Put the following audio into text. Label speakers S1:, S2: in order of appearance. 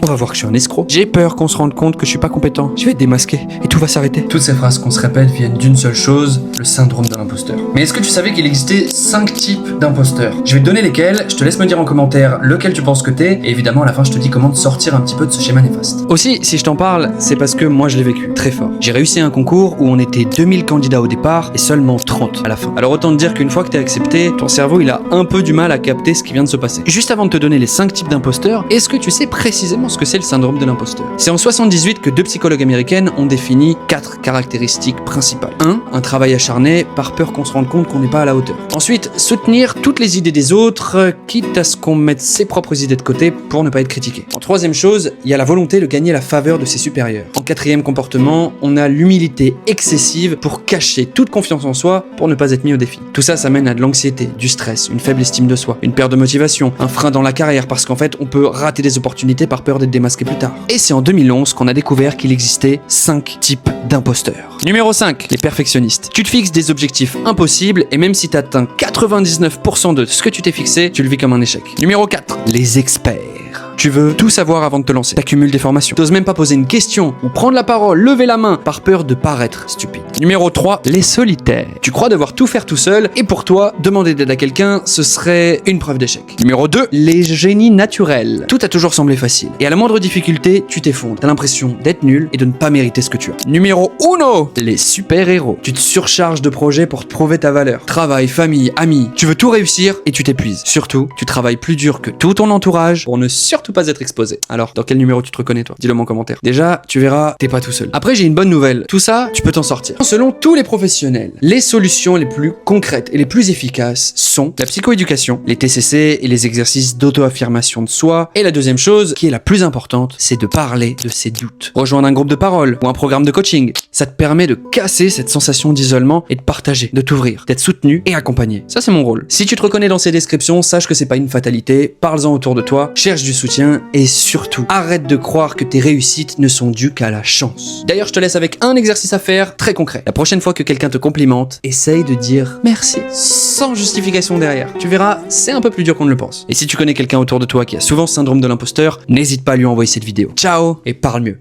S1: On va voir que je suis un escroc. J'ai peur qu'on se rende compte que je suis pas compétent. Je vais être démasqué et tout va s'arrêter. Toutes ces phrases qu'on se répète viennent d'une seule chose, le syndrome de l'imposteur. Mais est-ce que tu savais qu'il existait 5 types d'imposteurs? Je vais te donner lesquels, je te laisse me dire en commentaire lequel tu penses que t'es, et évidemment à la fin je te dis comment te sortir un petit peu de ce schéma néfaste. Aussi, si je t'en parle, c'est parce que moi je l'ai vécu très fort. J'ai réussi un concours où on était 2000 candidats au départ et seulement 30 à la fin. Alors autant te dire qu'une fois que t'es accepté, ton cerveau il a un peu du mal à capter ce qui vient de se passer. Juste avant de te donner les 5 types d'imposteurs, est-ce que tu sais précisément ce que c'est le syndrome de l'imposteur? C'est en 78 que 2 psychologues américaines ont défini 4 caractéristiques principales. 1. Un travail acharné par peur qu'on se rende compte qu'on n'est pas à la hauteur. Ensuite, soutenir toutes les idées des autres, quitte à ce qu'on mette ses propres idées de côté pour ne pas être critiqué. En troisième chose, il y a la volonté de gagner la faveur de ses supérieurs. En quatrième comportement, on a l'humilité excessive pour cacher toute confiance en soi pour ne pas être mis au défi. Tout ça, ça mène à de l'anxiété, du stress, une faible estime de soi, une perte de motivation, un frein dans la carrière parce qu'en fait, on peut rater des opportunités par peur d'être démasqué plus tard. Et c'est en 2011 qu'on a découvert qu'il existait 5 types d'imposteurs. Numéro 5, les perfectionnistes. Tu te fixes des objectifs impossibles et même si tu atteins 99% de ce que tu t'es fixé, tu le vis comme un échec. Numéro 4, les experts. Tu veux tout savoir avant de te lancer. T'accumules des formations. T'oses même pas poser une question ou prendre la parole, lever la main par peur de paraître stupide. Numéro 3, les solitaires. Tu crois devoir tout faire tout seul et pour toi, demander d'aide à quelqu'un, ce serait une preuve d'échec. Numéro 2, les génies naturels. Tout a toujours semblé facile. Et à la moindre difficulté, tu t'effondres. T'as l'impression d'être nul et de ne pas mériter ce que tu as. Numéro 1, les super-héros. Tu te surcharges de projets pour te prouver ta valeur. Travail, famille, amis. Tu veux tout réussir et tu t'épuises. Surtout, tu travailles plus dur que tout ton entourage pour ne surtout pas être exposé. Alors, dans quel numéro tu te reconnais toi? Dis-le moi en commentaire. Déjà, tu verras, t'es pas tout seul. Après, j'ai une bonne nouvelle. Tout ça, tu peux t'en sortir. Selon tous les professionnels, les solutions les plus concrètes et les plus efficaces sont la psychoéducation, les TCC et les exercices d'auto-affirmation de soi. Et la deuxième chose, qui est la plus importante, c'est de parler de ses doutes. Rejoindre un groupe de parole ou un programme de coaching. Ça te permet de casser cette sensation d'isolement et de partager, de t'ouvrir, d'être soutenu et accompagné. Ça, c'est mon rôle. Si tu te reconnais dans ces descriptions, sache que c'est pas une fatalité. Parle-en autour de toi, cherche du soutien et surtout, arrête de croire que tes réussites ne sont dues qu'à la chance. D'ailleurs, je te laisse avec un exercice à faire très concret. La prochaine fois que quelqu'un te complimente, essaye de dire merci sans justification derrière. Tu verras, c'est un peu plus dur qu'on ne le pense. Et si tu connais quelqu'un autour de toi qui a souvent ce syndrome de l'imposteur, n'hésite pas à lui envoyer cette vidéo. Ciao et parle mieux.